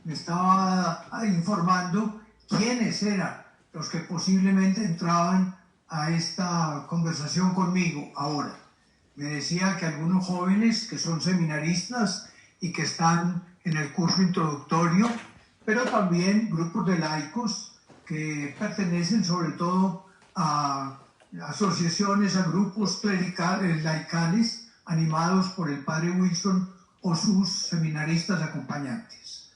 me estaba informando quiénes eran los que posiblemente entraban a esta conversación conmigo ahora. Me decía que algunos jóvenes que son seminaristas y que están en el curso introductorio, pero también grupos de laicos que pertenecen sobre todo a asociaciones, a grupos laicales animados por el padre Wilson o sus seminaristas acompañantes.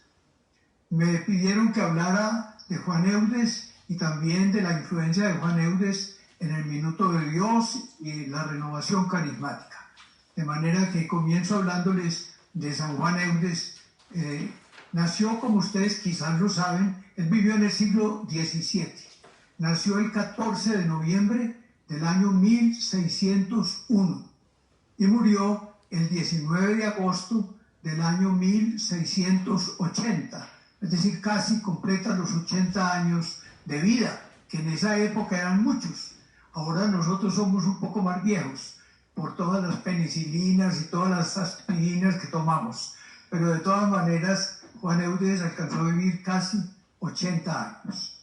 Me pidieron que hablara de Juan Eudes y también de la influencia de Juan Eudes en el Minuto de Dios y la renovación carismática. De manera que comienzo hablándoles de San Juan Eudes. Nació, como ustedes quizás lo saben, él vivió en el siglo XVII. Nació el 14 de noviembre del año 1601 y murió el 19 de agosto del año 1680. Es decir, casi completa los 80 años de vida, que en esa época eran muchos. Ahora nosotros somos un poco más viejos por todas las penicilinas y todas las aspirinas que tomamos. Pero de todas maneras, Juan Eudes alcanzó a vivir casi 80 años.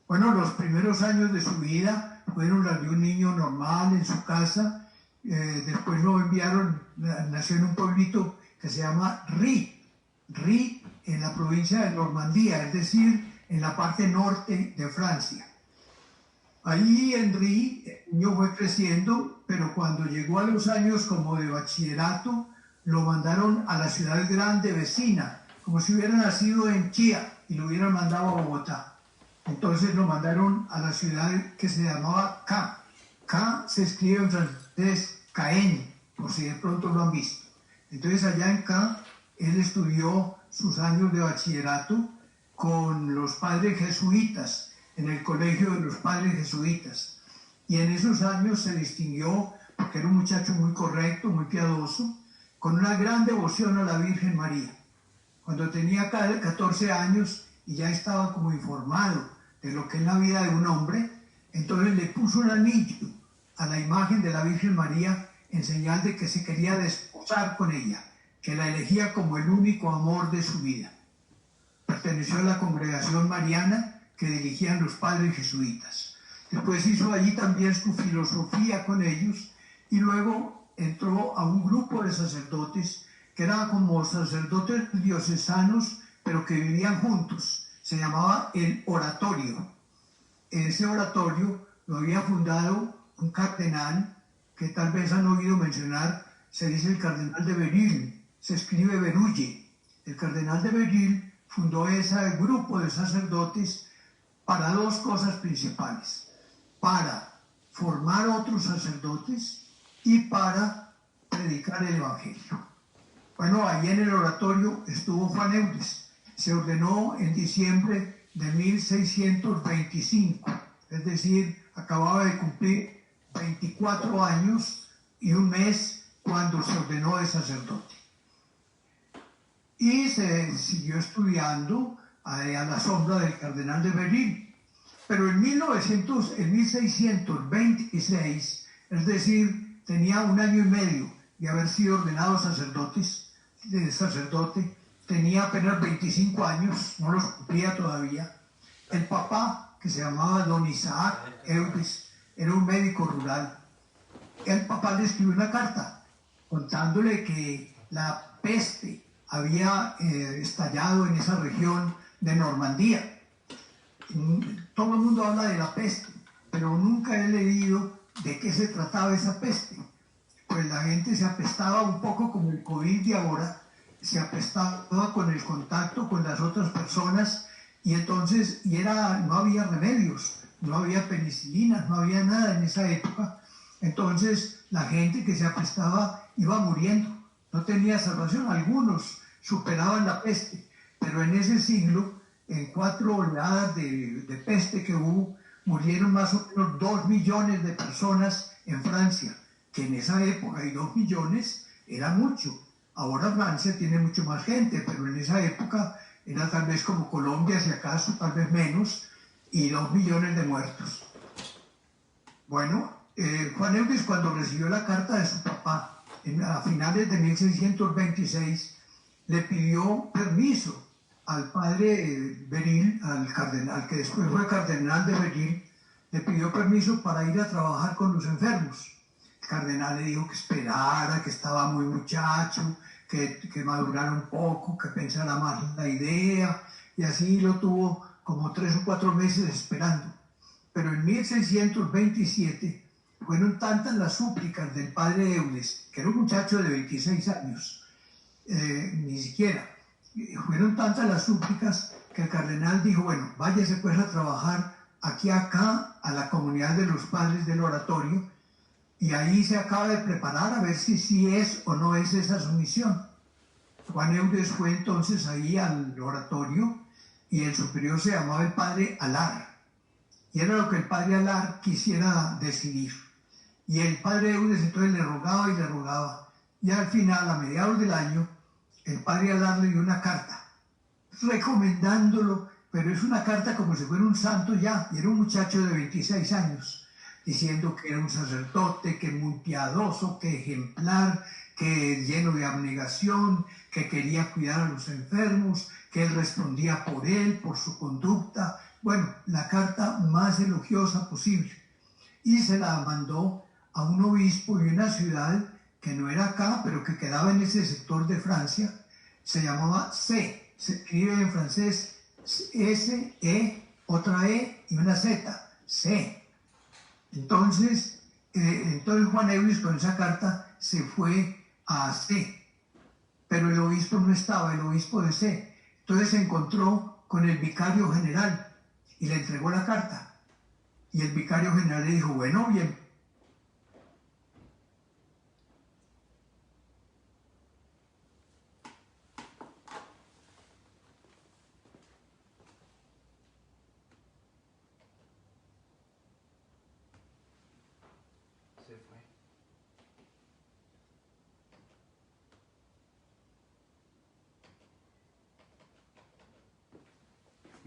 Bueno, los primeros años de su vida fueron los de un niño normal en su casa. Después lo enviaron, nació en un pueblito que se llama Ries, en la provincia de Normandía, es decir, en la parte norte de Francia. Ahí en Ries, el niño fue creciendo, pero cuando llegó a los años como de bachillerato, lo mandaron a la ciudad grande vecina, como si hubiera nacido en Chía y lo hubieran mandado a Bogotá. Entonces lo mandaron a la ciudad que se llamaba Caen. Caen se escribe en francés Caen, por si de pronto lo han visto. Entonces allá en Caen, él estudió sus años de bachillerato con los padres jesuitas, en el colegio de los padres jesuitas. Y en esos años se distinguió, porque era un muchacho muy correcto, muy piadoso, con una gran devoción a la Virgen María. Cuando tenía 14 años y ya estaba como informado de lo que es la vida de un hombre, entonces le puso un anillo a la imagen de la Virgen María en señal de que se quería desposar con ella, que la elegía como el único amor de su vida. Perteneció a la congregación mariana que dirigían los padres jesuitas. Después hizo allí también su filosofía con ellos y luego entró a un grupo de sacerdotes que eran como sacerdotes diocesanos, pero que vivían juntos. Se llamaba el Oratorio. Ese oratorio lo había fundado un cardenal que tal vez han oído mencionar, se dice el cardenal de Beryl, se escribe Berulle. El cardenal de Beryl fundó ese grupo de sacerdotes para dos cosas principales: para formar otros sacerdotes y para predicar el Evangelio. Bueno, allí en el oratorio estuvo Juan Eudes. Se ordenó en diciembre de 1625, es decir, acababa de cumplir 24 años y un mes cuando se ordenó de sacerdote. Y se siguió estudiando a la sombra del cardenal de Beryl. Pero en 1626, es decir, tenía un año y medio de haber sido ordenado sacerdote, tenía apenas 25 años, no los cumplía todavía. El papá, que se llamaba don Isaac Eudes, era un médico rural. El papá le escribió una carta contándole que la peste había estallado en esa región de Normandía. Todo el mundo habla de la peste, pero nunca he leído de qué se trataba esa peste. Pues la gente se apestaba un poco como el COVID de ahora, se apestaba con el contacto con las otras personas y entonces no había remedios, no había penicilinas, no había nada en esa época. Entonces la gente que se apestaba iba muriendo, no tenía salvación. Algunos superaban la peste, pero en ese siglo, en 4 oleadas de peste que hubo, murieron más o menos 2 millones de personas en Francia, que en esa época, y 2 millones era mucho. Ahora Francia tiene mucho más gente, pero en esa época era tal vez como Colombia, si acaso, tal vez menos, y 2 millones de muertos. Bueno, Juan Eudes, cuando recibió la carta de su papá a finales de 1626, le pidió permiso al padre Beril, al cardenal, que después fue cardenal de Beril, le pidió permiso para ir a trabajar con los enfermos. El cardenal le dijo que esperara, que estaba muy muchacho, que madurara un poco, que pensara más la idea, y así lo tuvo como 3 o 4 meses esperando. Pero en 1627 fueron tantas las súplicas del padre Eudes, que era un muchacho de 26 años, ni siquiera, fueron tantas las súplicas que el cardenal dijo, bueno, váyase pues a trabajar acá, a la comunidad de los padres del oratorio, y ahí se acaba de preparar a ver si sí es o no es esa su misión. Juan Eudes fue entonces ahí al oratorio y el superior se llamaba el padre Alar. Y era lo que el padre Alar quisiera decidir. Y el padre Eudes entonces le rogaba y le rogaba. Y al final, a mediados del año, el padre Alar le dio una carta recomendándolo, pero es una carta como si fuera un santo ya, y era un muchacho de 26 años, diciendo que era un sacerdote, que muy piadoso, que ejemplar, que lleno de abnegación, que quería cuidar a los enfermos, que él respondía por él, por su conducta. Bueno, la carta más elogiosa posible. Y se la mandó a un obispo de una ciudad que no era acá, pero que quedaba en ese sector de Francia. Se llamaba C. Se escribe en francés S, E, otra E y una Z. C. Entonces Juan Eudes con esa carta se fue a C, pero el obispo no estaba, el obispo de C. Entonces se encontró con el vicario general y le entregó la carta. Y el vicario general le dijo, bueno, bien.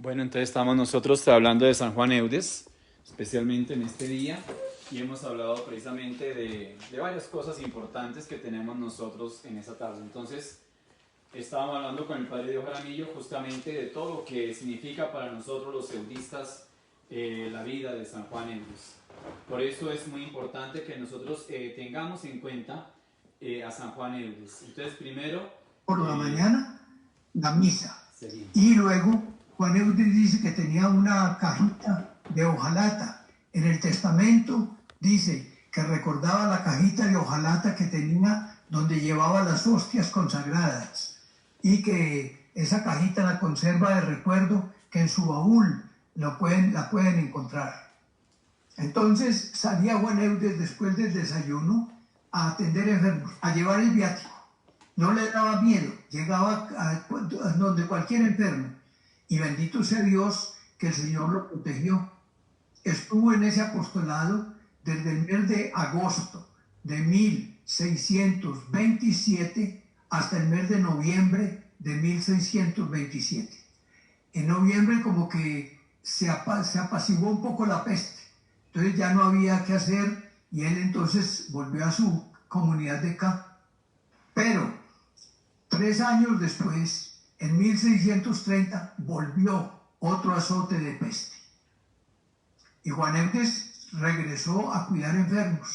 Bueno, entonces estamos nosotros hablando de San Juan Eudes, especialmente en este día, y hemos hablado precisamente de varias cosas importantes que tenemos nosotros en esta tarde. Entonces, estábamos hablando con el padre Diego Jaramillo justamente de todo lo que significa para nosotros los eudistas la vida de San Juan Eudes. Por eso es muy importante que nosotros tengamos en cuenta a San Juan Eudes. Entonces, primero... Por la mañana, la misa. Seguimos. Y luego Juan Eudes dice que tenía una cajita de hojalata. En el testamento dice que recordaba la cajita de hojalata que tenía donde llevaba las hostias consagradas y que esa cajita la conserva de recuerdo, que en su baúl la pueden encontrar. Entonces salía Juan Eudes después del desayuno a atender enfermos, a llevar el viático. No le daba miedo, llegaba a donde cualquier enfermo. Y bendito sea Dios que el Señor lo protegió. Estuvo en ese apostolado desde el mes de agosto de 1627 hasta el mes de noviembre de 1627. En noviembre como que se apaciguó un poco la peste. Entonces ya no había qué hacer y él entonces volvió a su comunidad de acá. Pero 3 años después, en 1630, volvió otro azote de peste. Y Juan Eudes regresó a cuidar enfermos.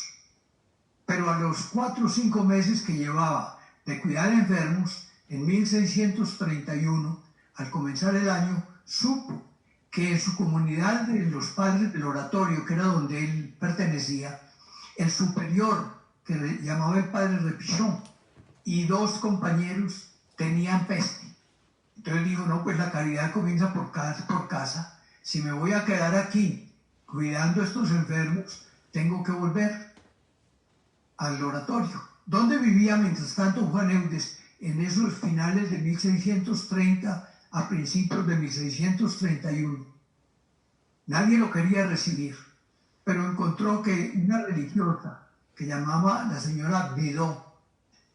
Pero a los 4 o 5 meses que llevaba de cuidar enfermos, en 1631, al comenzar el año, supo que en su comunidad de los padres del oratorio, que era donde él pertenecía, el superior, que le llamaba el padre Repichón, y 2 compañeros tenían peste. Entonces dijo, no, pues la caridad comienza por casa. Si me voy a quedar aquí cuidando a estos enfermos, tengo que volver al oratorio. ¿Dónde vivía mientras tanto Juan Eudes? En esos finales de 1630 a principios de 1631. Nadie lo quería recibir, pero encontró que una religiosa que llamaba la señora Bidó,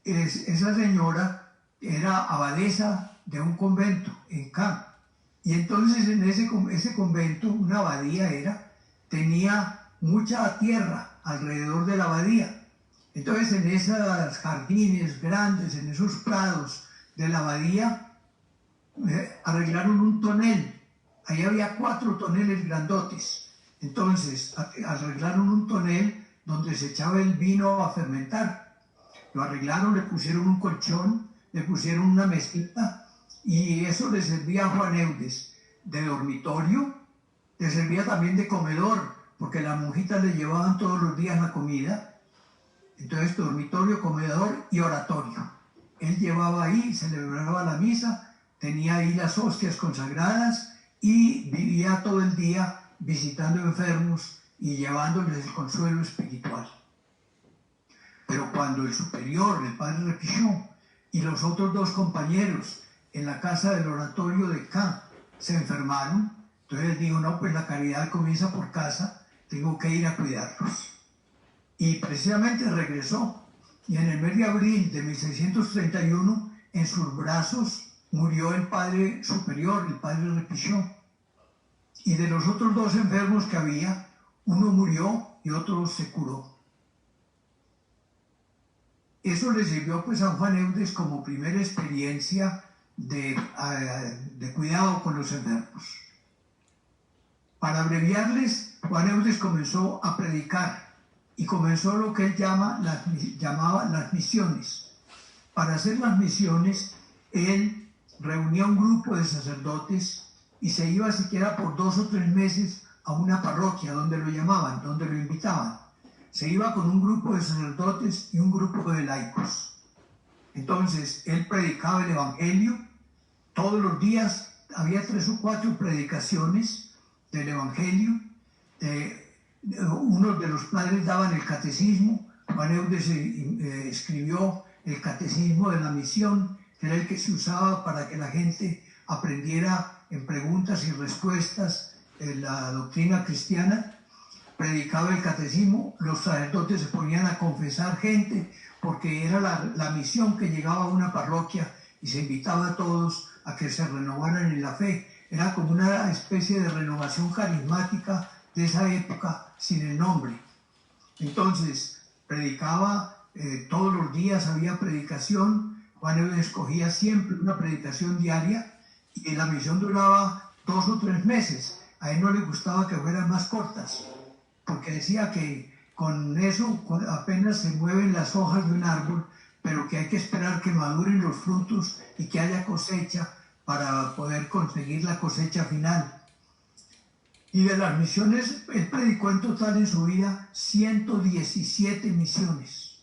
esa señora era abadesa de un convento en Caen. Y entonces en ese convento, una abadía tenía mucha tierra alrededor de la abadía. Entonces en esos jardines grandes, en esos prados de la abadía, arreglaron un tonel. Ahí había 4 toneles grandotes. Entonces arreglaron un tonel donde se echaba el vino a fermentar. Lo arreglaron, le pusieron un colchón, le pusieron una mesita y eso le servía a Juan Eudes de dormitorio, le servía también de comedor, porque las monjitas le llevaban todos los días la comida. Entonces dormitorio, comedor y oratorio. Él llevaba ahí, celebraba la misa, tenía ahí las hostias consagradas y vivía todo el día visitando enfermos y llevándoles el consuelo espiritual. Pero cuando el superior, el padre Repichon, y los otros 2 compañeros en la casa del oratorio de Caen se enfermaron, entonces él dijo, no, pues la caridad comienza por casa, tengo que ir a cuidarlos. Y precisamente regresó, y en el mes de abril de 1631, en sus brazos murió el padre superior, el padre Repichon. Y de los otros 2 enfermos que había, uno murió y otro se curó. Eso le sirvió pues a Juan Eudes como primera experiencia de cuidado con los enfermos. Para abreviarles, Juan Eudes comenzó a predicar y comenzó lo que él llamaba las misiones. Para hacer las misiones, él reunía un grupo de sacerdotes y se iba siquiera por 2 o 3 meses a una parroquia donde lo llamaban, donde lo invitaban. Se iba con un grupo de sacerdotes y un grupo de laicos. Entonces, él predicaba el Evangelio. Todos los días había 3 o 4 predicaciones del Evangelio. Unos de los padres daban el catecismo. Juan Eudes escribió el catecismo de la misión, que era el que se usaba para que la gente aprendiera en preguntas y respuestas la doctrina cristiana. Predicaba el catecismo, los sacerdotes se ponían a confesar gente, porque era la misión que llegaba a una parroquia y se invitaba a todos a que se renovaran en la fe. Era como una especie de renovación carismática de esa época sin el nombre. Entonces, predicaba todos los días, había predicación. Juan Eudes escogía siempre una predicación diaria y la misión duraba 2 o 3 meses. A él no le gustaba que fueran más cortas, porque decía que con eso apenas se mueven las hojas de un árbol, pero que hay que esperar que maduren los frutos y que haya cosecha para poder conseguir la cosecha final. Y de las misiones, él predicó en total en su vida 117 misiones.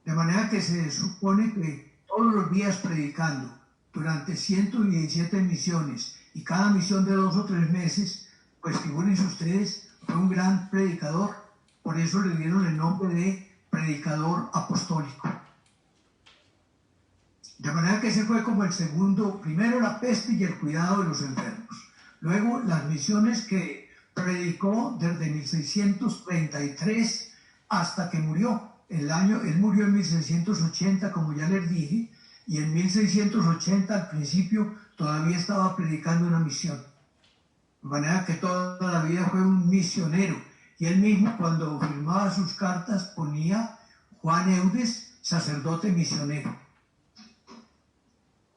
De manera que se supone que todos los días predicando durante 117 misiones y cada misión de 2 o 3 meses, pues figúrense ustedes, fue un gran predicador. Por eso le dieron el nombre de predicador apostólico. De manera que ese fue como el segundo, primero la peste y el cuidado de los enfermos. Luego las misiones que predicó desde 1633 hasta que murió. Él murió en 1680, como ya les dije, y en 1680 al principio todavía estaba predicando una misión. De manera que toda la vida fue un misionero. Y él mismo, cuando firmaba sus cartas, ponía Juan Eudes, sacerdote misionero.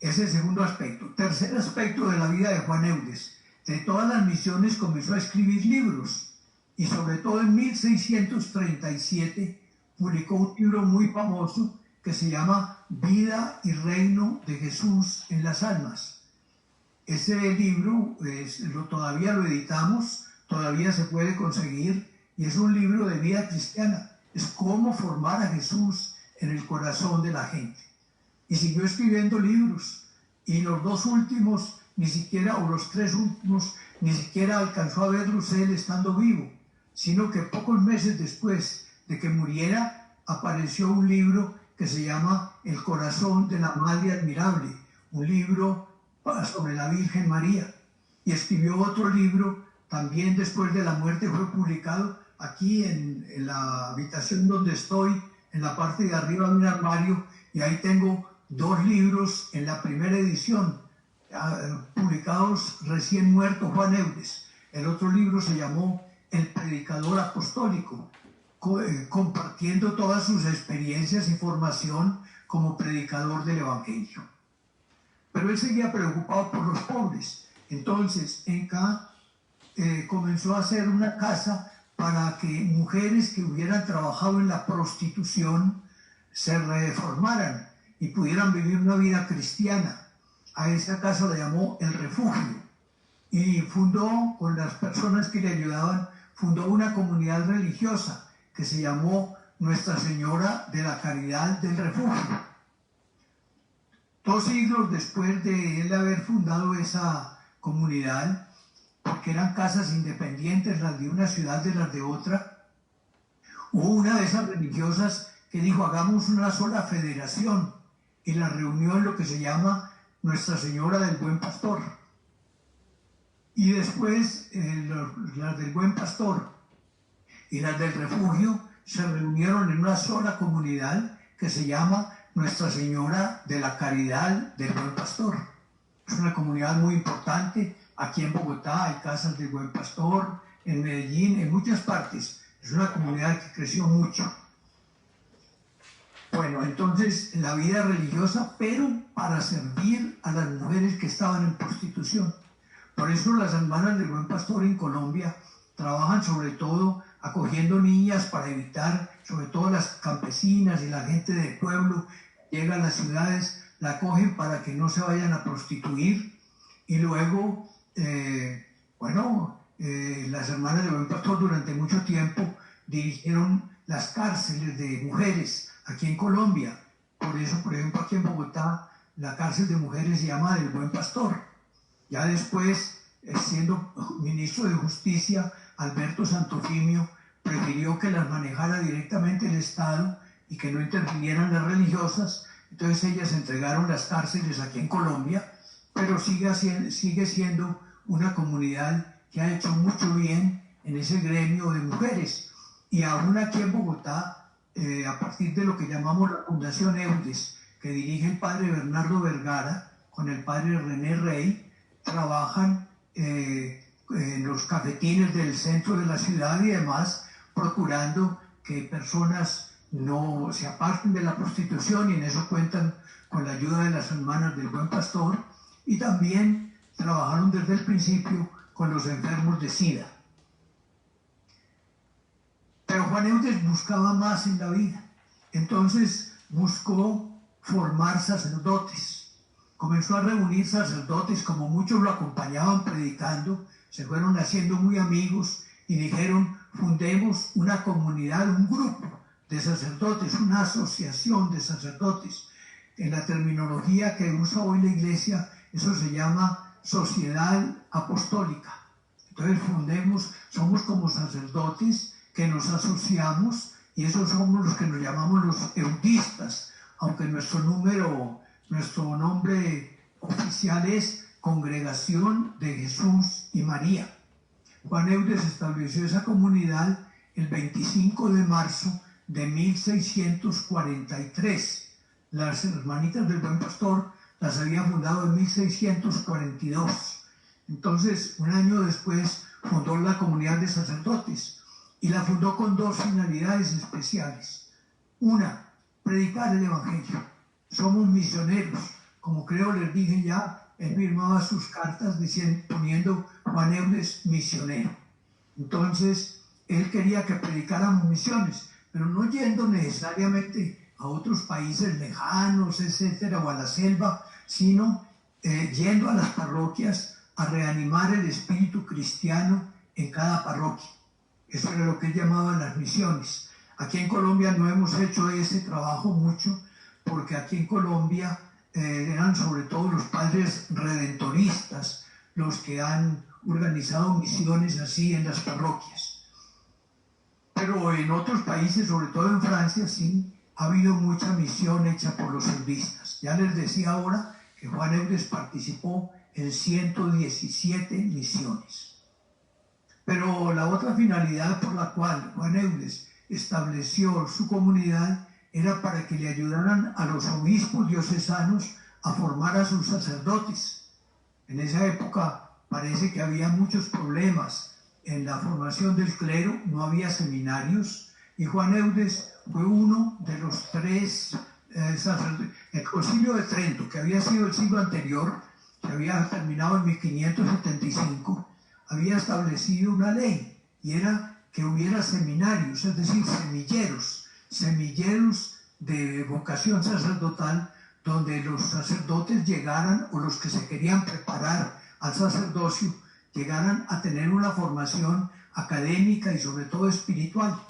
Ese es el segundo aspecto. Tercer aspecto de la vida de Juan Eudes. De todas las misiones comenzó a escribir libros. Y sobre todo en 1637 publicó un libro muy famoso que se llama Vida y Reino de Jesús en las Almas. Ese libro todavía lo editamos, todavía se puede conseguir, y es un libro de vida cristiana. Es cómo formar a Jesús en el corazón de la gente. Y siguió escribiendo libros, y los 2 últimos, ni siquiera, o los 3 últimos, ni siquiera alcanzó a verlos él estando vivo, sino que pocos meses después de que muriera, apareció un libro que se llama El corazón de la Madre Admirable, un libro sobre la Virgen María. Y escribió otro libro, también después de la muerte fue publicado aquí en la habitación donde estoy, en la parte de arriba de un armario, y ahí tengo 2 libros en la primera edición, publicados recién muerto Juan Eudes. El otro libro se llamó El Predicador Apostólico, compartiendo todas sus experiencias y formación como predicador del Evangelio. pero él seguía preocupado por los pobres. Entonces, Enca comenzó a hacer una casa para que mujeres que hubieran trabajado en la prostitución se reformaran y pudieran vivir una vida cristiana. A esa casa la llamó El Refugio y fundó, con las personas que le ayudaban, fundó una comunidad religiosa que se llamó Nuestra Señora de la Caridad del Refugio. 2 siglos después de él haber fundado esa comunidad, porque eran casas independientes, las de una ciudad de las de otra, hubo una de esas religiosas que dijo: hagamos una sola federación, y la reunió en lo que se llama Nuestra Señora del Buen Pastor. Y después las del Buen Pastor y las del Refugio se reunieron en una sola comunidad que se llama Nuestra Señora de la Caridad del Buen Pastor. Es una comunidad muy importante. Aquí en Bogotá hay casas del Buen Pastor, en Medellín, en muchas partes. Es una comunidad que creció mucho. Bueno, entonces la vida religiosa, pero para servir a las mujeres que estaban en prostitución. Por eso las hermanas del Buen Pastor en Colombia trabajan sobre todo acogiendo niñas para evitar, sobre todo las campesinas y la gente del pueblo, llega a las ciudades, la acogen para que no se vayan a prostituir. Y luego, las hermanas del Buen Pastor durante mucho tiempo dirigieron las cárceles de mujeres aquí en Colombia. Por eso, por ejemplo, aquí en Bogotá, la cárcel de mujeres se llama del Buen Pastor. Ya después, siendo ministro de Justicia, Alberto Santofimio prefirió que las manejara directamente el Estado y que no intervinieran las religiosas. Entonces ellas entregaron las cárceles aquí en Colombia, pero sigue siendo una comunidad que ha hecho mucho bien en ese gremio de mujeres. Y aún aquí en Bogotá, a partir de lo que llamamos la Fundación Eudes, que dirige el padre Bernardo Vergara con el padre René Rey, trabajan en los cafetines del centro de la ciudad y demás, procurando que personas no se aparten de la prostitución, y en eso cuentan con la ayuda de las hermanas del Buen Pastor, y también trabajaron desde el principio con los enfermos de SIDA. Pero Juan Eudes buscaba más en la vida, entonces buscó formar sacerdotes. Comenzó a reunir sacerdotes, como muchos lo acompañaban predicando, se fueron haciendo muy amigos y dijeron: fundemos una comunidad, un grupo de sacerdotes, una asociación de sacerdotes. En la terminología que usa hoy la Iglesia, eso se llama sociedad apostólica. Entonces somos como sacerdotes que nos asociamos, y esos somos los que nos llamamos los eudistas, aunque nuestro nombre oficial es Congregación de Jesús y María. Juan Eudes estableció esa comunidad el 25 de marzo de 1643. Las hermanitas del Buen Pastor las había fundado en 1642. Entonces, un año después, fundó la comunidad de sacerdotes, y la fundó con 2 finalidades especiales. Una, predicar el Evangelio. Somos misioneros, como creo les dije ya. Él firmaba sus cartas poniendo Juan Eudes misionero. Entonces, él quería que predicáramos misiones, pero no yendo necesariamente a otros países lejanos, etcétera, o a la selva, sino yendo a las parroquias a reanimar el espíritu cristiano en cada parroquia. Eso era lo que él llamaba las misiones. Aquí en Colombia no hemos hecho ese trabajo mucho, porque aquí en Colombia eran sobre todo los padres redentoristas los que han organizado misiones así en las parroquias. Pero en otros países, sobre todo en Francia, sí ha habido mucha misión hecha por los eudistas. Ya les decía ahora que Juan Eudes participó en 117 misiones. Pero la otra finalidad por la cual Juan Eudes estableció su comunidad era para que le ayudaran a los obispos diocesanos a formar a sus sacerdotes. En esa época parece que había muchos problemas en la formación del clero, no había seminarios, y Juan Eudes fue uno de los 3 el Concilio de Trento, que había sido el siglo anterior, que había terminado en 1575, había establecido una ley, y era que hubiera seminarios, es decir, semilleros de vocación sacerdotal, donde los sacerdotes llegaran, o los que se querían preparar al sacerdocio, llegaran a tener una formación académica y sobre todo espiritual.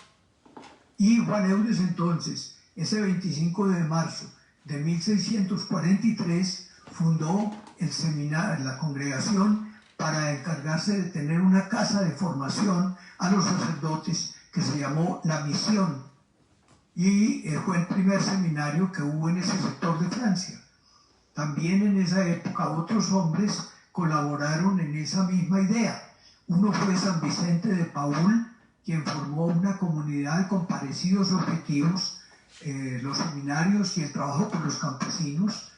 Y Juan Eudes entonces, ese 25 de marzo de 1643, fundó el seminario, la congregación, para encargarse de tener una casa de formación a los sacerdotes que se llamó La Misión, y fue el primer seminario que hubo en ese sector de Francia. También en esa época otros hombres colaboraron en esa misma idea. Uno fue San Vicente de Paúl, quien formó una comunidad con parecidos objetivos, los seminarios y el trabajo con los campesinos.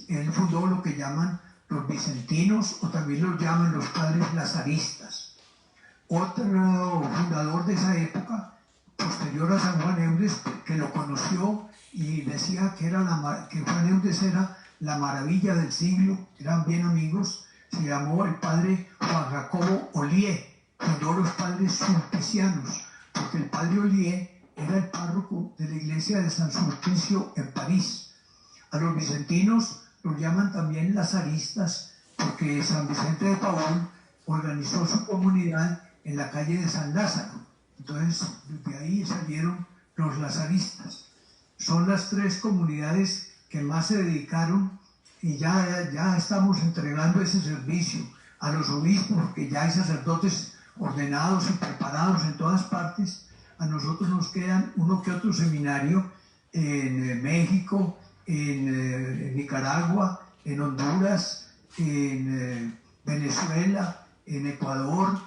Él fundó lo que llaman los vicentinos, o también los llaman los padres lazaristas. Otro fundador de esa época, posterior a San Juan Eudes, que lo conoció y decía que Juan Eudes era la maravilla del siglo, eran bien amigos, se llamó el padre Juan Jacobo Ollier, fundó los padres sulpicianos, porque el padre Ollier era el párroco de la iglesia de San Sulpicio en París. A los vicentinos los llaman también lazaristas, porque San Vicente de Paúl organizó su comunidad en la calle de San Lázaro. Entonces, de ahí salieron los lazaristas. Son las tres comunidades que más se dedicaron, y ya estamos entregando ese servicio a los obispos, porque ya hay sacerdotes ordenados y preparados en todas partes. A nosotros nos quedan uno que otro seminario en México, en Nicaragua, en Honduras, en Venezuela, en Ecuador,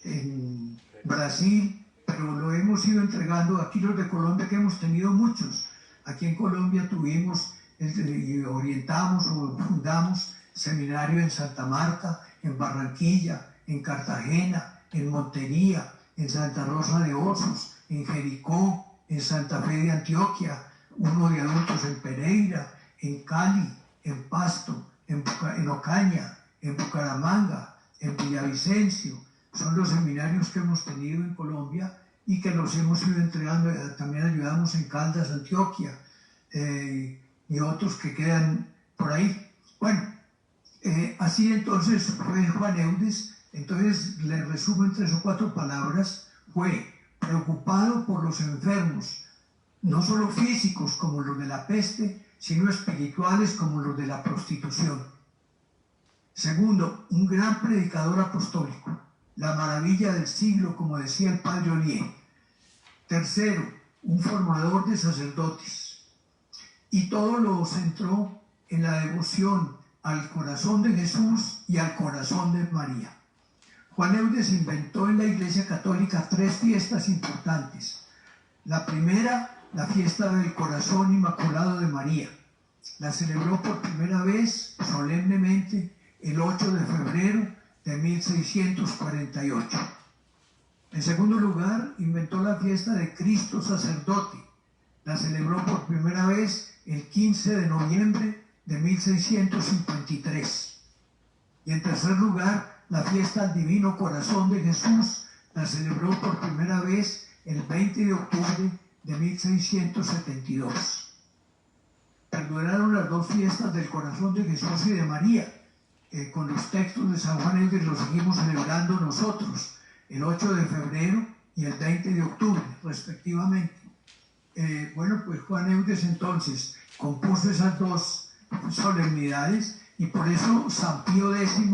en Brasil, pero lo hemos ido entregando. Aquí los de Colombia, que hemos tenido muchos. Aquí en Colombia tuvimos y orientamos o fundamos seminario en Santa Marta, en Barranquilla, en Cartagena, en Montería, en Santa Rosa de Osos, en Jericó, en Santa Fe de Antioquia, uno de adultos en Pereira, en Cali, en Pasto, en Ocaña, en Bucaramanga, en Villavicencio. Son los seminarios que hemos tenido en Colombia y que los hemos ido entregando. También ayudamos en Caldas, Antioquia, y otros que quedan por ahí. Bueno, así entonces fue Juan Eudes. Entonces le resumo en 3 o 4 palabras. Fue preocupado por los enfermos, no solo físicos como los de la peste, sino espirituales como los de la prostitución. Segundo, un gran predicador apostólico, la maravilla del siglo, como decía el padre Ollier. Tercero, un formador de sacerdotes. Y todo lo centró en la devoción al corazón de Jesús y al corazón de María. Juan Eudes inventó en la Iglesia Católica 3 fiestas importantes. La primera, la fiesta del Corazón Inmaculado de María. La celebró por primera vez solemnemente el 8 de febrero de 1648. En segundo lugar, inventó la fiesta de Cristo Sacerdote. La celebró por primera vez el 15 de noviembre de 1653. Y en tercer lugar, la fiesta del Divino Corazón de Jesús la celebró por primera vez el 20 de octubre de 1672. Perduraron las 2 fiestas del Corazón de Jesús y de María. Con los textos de San Juan Eudes los seguimos celebrando nosotros, el 8 de febrero y el 20 de octubre, respectivamente. Bueno, pues Juan Eudes entonces compuso esas 2 solemnidades, y por eso San Pío X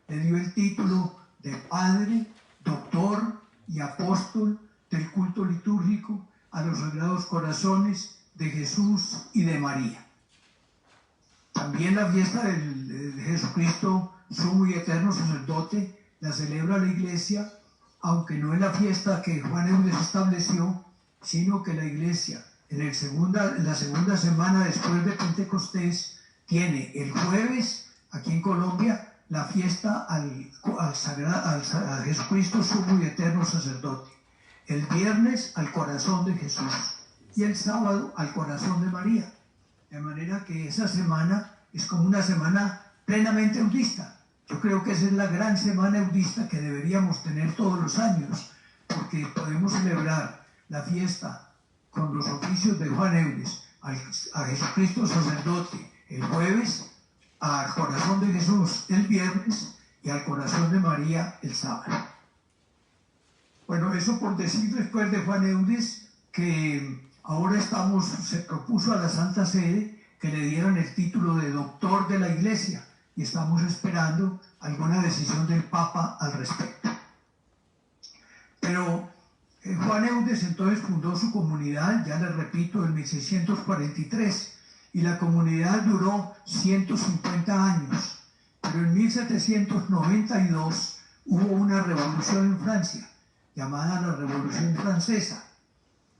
le dio el título de Padre, Doctor y Apóstol del culto litúrgico a los Sagrados Corazones de Jesús y de María. También la fiesta de Jesucristo, sumo y eterno sacerdote, la celebra la Iglesia, aunque no es la fiesta que Juan Eudes estableció, sino que la Iglesia en la segunda semana después de Pentecostés tiene el jueves, aquí en Colombia, la fiesta a Jesucristo, sumo y eterno sacerdote. El viernes al corazón de Jesús y el sábado al corazón de María. De manera que esa semana es como una semana plenamente eudista. Yo creo que esa es la gran semana eudista que deberíamos tener todos los años, porque podemos celebrar la fiesta con los oficios de Juan Eudes, a Jesucristo sacerdote el jueves, al corazón de Jesús el viernes y al corazón de María el sábado. Bueno, eso por decir después de Juan Eudes, que ahora se propuso a la Santa Sede que le dieran el título de doctor de la Iglesia y estamos esperando alguna decisión del Papa al respecto. Pero Juan Eudes entonces fundó su comunidad, ya les repito, en 1643, y la comunidad duró 150 años. Pero en 1792 hubo una revolución en Francia, llamada la Revolución Francesa.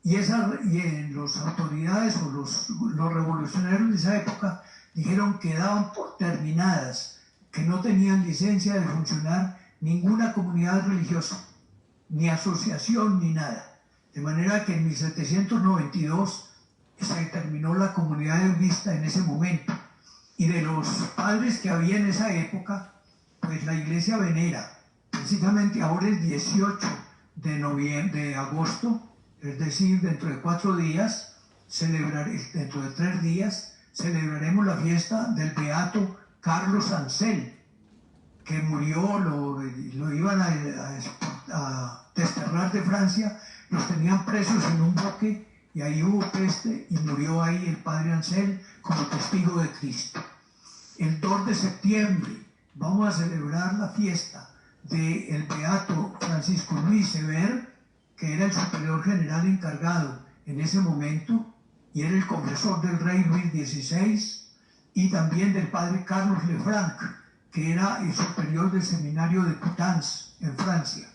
Y las autoridades o los revolucionarios de esa época dijeron que daban por terminadas, que no tenían licencia de funcionar ninguna comunidad religiosa, ni asociación, ni nada. De manera que en 1792 se terminó la comunidad eudista en ese momento. Y de los padres que había en esa época, pues la iglesia venera, precisamente ahora el 18 de agosto, es decir, dentro de 4 días, dentro de 3 días, celebraremos la fiesta del beato Carlos Ansel, que murió, lo iban a desterrar de Francia, los tenían presos en un buque y ahí hubo peste y murió ahí el padre Ansel como testigo de Cristo. El 2 de septiembre vamos a celebrar la fiesta del beato Francisco Luis Sever, que era el superior general encargado en ese momento y era el confesor del rey Luis XVI, y también del padre Carlos Lefranc, que era el superior del seminario de Coutances en Francia.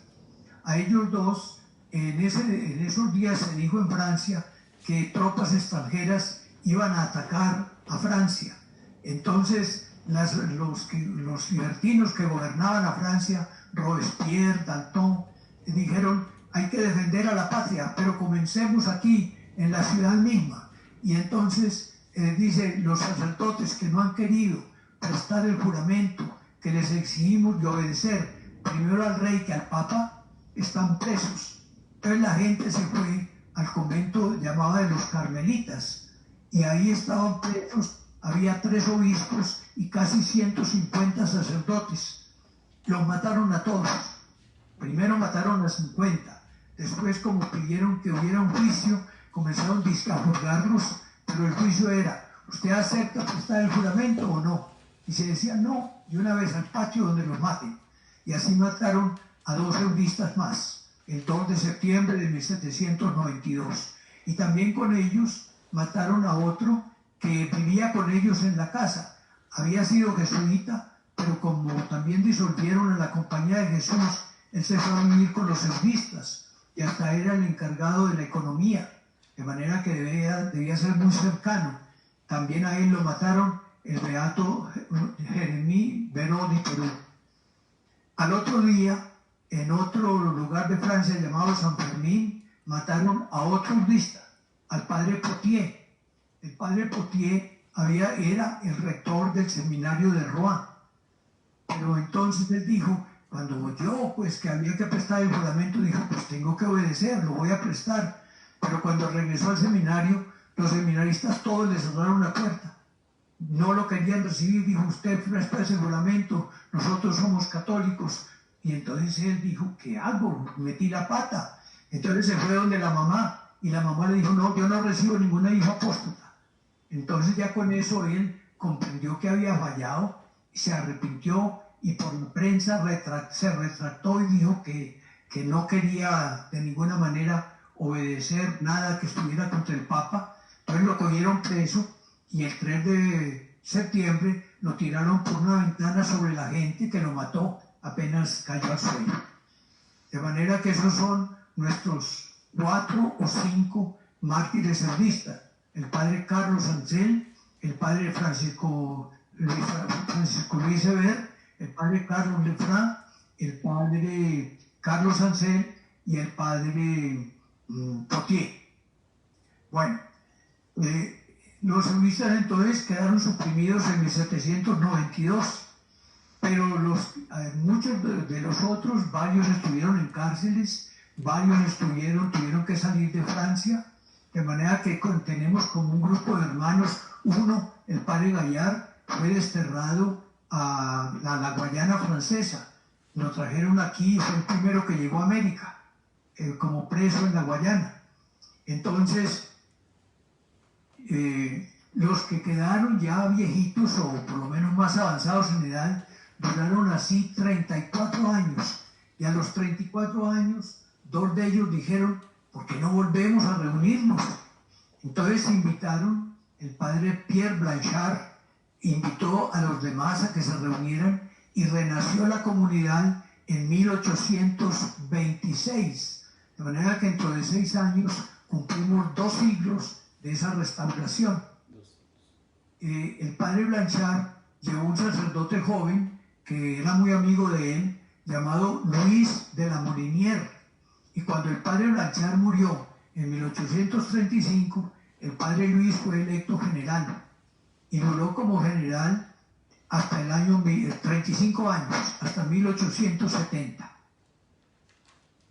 A ellos dos, en esos días se dijo en Francia que tropas extranjeras iban a atacar a Francia. Entonces los libertinos que gobernaban a Francia, Robespierre, Danton, dijeron: hay que defender a la patria, pero comencemos aquí en la ciudad misma. Y entonces dice: los sacerdotes que no han querido prestar el juramento que les exigimos de obedecer primero al rey que al papa, están presos. Entonces la gente se fue al convento llamado de los Carmelitas y ahí estaban presos. Había 3 obispos y casi 150 sacerdotes. Los mataron a todos. Primero mataron a 50. Después, como pidieron que hubiera un juicio, comenzaron a juzgarlos, pero el juicio era: ¿usted acepta prestar el juramento o no? Y se decía no, y una vez al patio donde los maten. Y así mataron a 2 eudistas más, el 2 de septiembre de 1792. Y también con ellos mataron a otro que vivía con ellos en la casa. Había sido jesuita, pero como también disolvieron a la Compañía de Jesús, él se fue a vivir con los eudistas y hasta era el encargado de la economía, de manera que debía ser muy cercano. También a él lo mataron el beato Jeremí Beró de Perú. Al otro día, en otro lugar de Francia llamado San Fermín, mataron a otro eudista, al padre Potier. El padre Potier era el rector del seminario de Rouen. Pero entonces él dijo, cuando oyó pues que había que prestar el juramento, dijo: pues tengo que obedecer, lo voy a prestar. Pero cuando regresó al seminario, los seminaristas todos le cerraron la puerta. No lo querían recibir. Dijo: usted presta ese juramento, nosotros somos católicos. Y entonces él dijo: ¿qué hago? Metí la pata. Entonces se fue donde la mamá, y la mamá le dijo: no, yo no recibo ninguna hija apóstata. Entonces ya con eso él comprendió que había fallado, se arrepintió y por la prensa se retractó y dijo que no quería de ninguna manera obedecer nada que estuviera contra el Papa. Entonces lo cogieron preso y el 3 de septiembre lo tiraron por una ventana sobre la gente, que lo mató apenas cayó al suelo. De manera que esos son nuestros 4 o 5 mártires eudistas: el padre Carlos Ansel, el padre Francisco Luis Sever, el padre Carlos Lefranc, el padre Carlos Ansel y el padre Potier. Bueno, Los eudistas entonces quedaron suprimidos en 1792, pero muchos de los otros, varios estuvieron en cárceles, varios tuvieron que salir de Francia, de manera que tenemos como un grupo de hermanos. Uno, el padre Gallard, fue desterrado a la Guayana francesa, lo trajeron aquí y fue el primero que llegó a América, como preso en la Guayana. Entonces, los que quedaron ya viejitos o por lo menos más avanzados en edad, duraron así 34 años. Y a los 34 años, 2 de ellos dijeron, ¿por qué no volvemos a reunirnos? Entonces invitaron, el padre Pierre Blanchard invitó a los demás a que se reunieran y renació la comunidad en 1826. De manera que dentro de 6 años cumplimos 2 siglos de esa restauración. El padre Blanchard llevó un sacerdote joven que era muy amigo de él, llamado Luis de la Molinière. Y cuando el padre Blanchard murió en 1835, el padre Luis fue electo general y duró como general hasta el año 35 años, hasta 1870.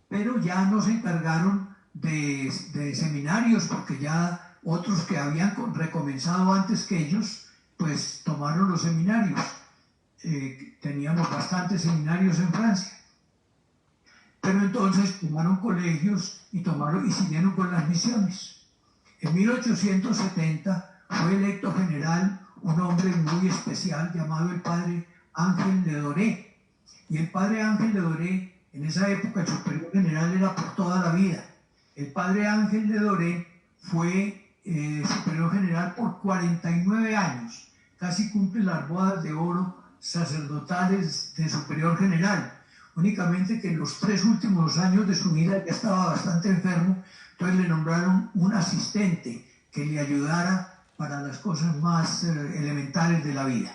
Pero ya no se encargaron de seminarios, porque ya otros que habían recomenzado antes que ellos, pues tomaron los seminarios. Teníamos bastantes seminarios en Francia. Pero entonces tomaron colegios y siguieron con las misiones. En 1870 fue electo general un hombre muy especial llamado el padre Ángel Ledoré. Y el padre Ángel Ledoré, en esa época el superior general era por toda la vida. El padre Ángel Ledoré fue superior general por 49 años. Casi cumple las bodas de oro sacerdotales de superior general. Únicamente que en los 3 últimos años de su vida ya estaba bastante enfermo, entonces le nombraron un asistente que le ayudara para las cosas más elementales de la vida.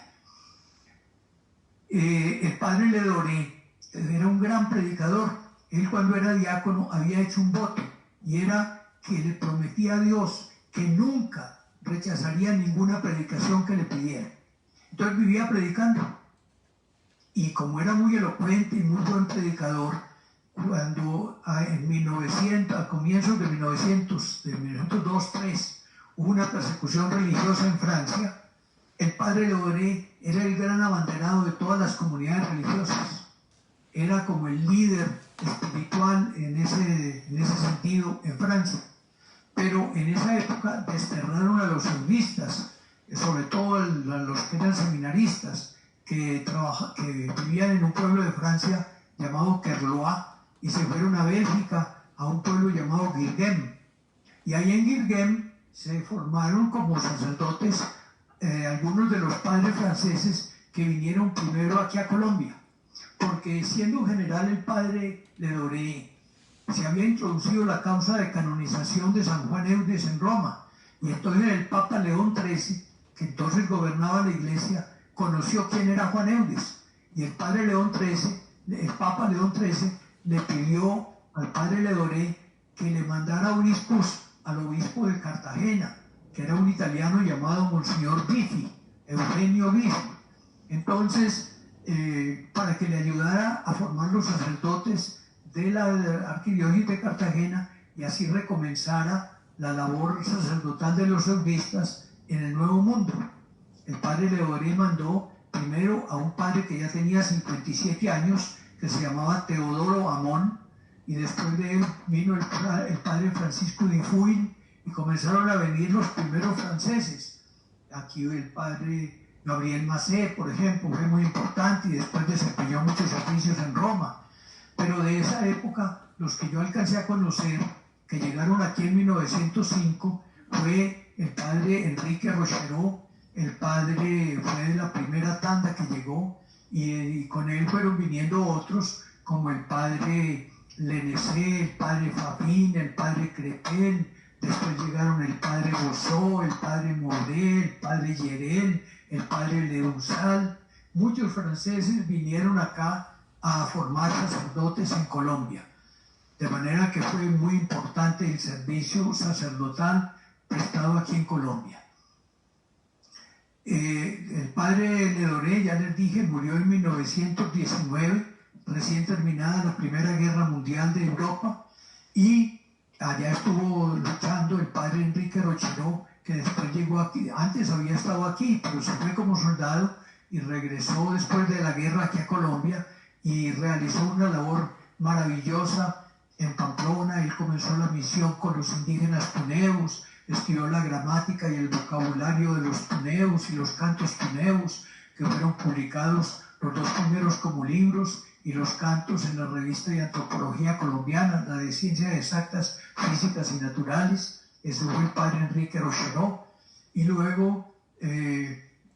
El padre Ledoré era un gran predicador. Él, cuando era diácono, había hecho un voto, y era que le prometía a Dios que nunca rechazaría ninguna predicación que le pidiera. Entonces vivía predicando. Y como era muy elocuente y muy buen predicador, cuando a comienzos de 1902-3, hubo una persecución religiosa en Francia, el padre Ledoré era el gran abanderado de todas las comunidades religiosas. Era como el líder espiritual en ese sentido en Francia. Pero en esa época desterraron a los eudistas, sobre todo a los que eran seminaristas, que vivían en un pueblo de Francia llamado Kerlois, y se fueron a Bélgica, a un pueblo llamado Guilhem. Y ahí en Guilhem se formaron como sacerdotes algunos de los padres franceses que vinieron primero aquí a Colombia, porque siendo general el padre Ledoré, se había introducido la causa de canonización de San Juan Eudes en Roma, y entonces el Papa León XIII, que entonces gobernaba la iglesia, conoció quién era Juan Eudes, y el Papa León XIII le pidió al padre Ledoré que le mandara obispos al obispo de Cartagena, que era un italiano llamado Monseñor Biffi, Eugenio Biffi. Entonces, para que le ayudara a formar los sacerdotes de la arquidiócesis de Cartagena, y así recomenzara la labor sacerdotal de los eudistas en el Nuevo Mundo. El padre Ledoré mandó primero a un padre que ya tenía 57 años, que se llamaba Teodoro Amón, y después de él vino el padre Francisco de Fuil, y comenzaron a venir los primeros franceses. Aquí el padre Gabriel Macé, por ejemplo, fue muy importante y después desempeñó muchos servicios en Roma. Pero de esa época, los que yo alcancé a conocer, que llegaron aquí en 1905, fue el padre Enrique Rocherot. El padre fue de la primera tanda que llegó, y con él fueron viniendo otros, como el padre Lenecé, el padre Fabín, el padre Crepel. Después llegaron el padre Bossó, el padre Morel, el padre Yerel, el padre Leusal. Muchos franceses vinieron acá a formar sacerdotes en Colombia. De manera que fue muy importante el servicio sacerdotal prestado aquí en Colombia. El padre Ledoré, ya les dije, murió en 1919, recién terminada la Primera Guerra Mundial de Europa, y allá estuvo luchando el padre Enrique Rocheró, que después llegó aquí. Antes había estado aquí, pero se fue como soldado y regresó después de la guerra aquí a Colombia y realizó una labor maravillosa en Pamplona. Él comenzó la misión con los indígenas tuneos, escribió la gramática y el vocabulario de los tuneos y los cantos tuneos, que fueron publicados los dos primeros como libros, y los cantos en la revista de Antropología Colombiana, la de Ciencias Exactas, Físicas y Naturales. Ese fue el padre Enrique Rocheró. Y luego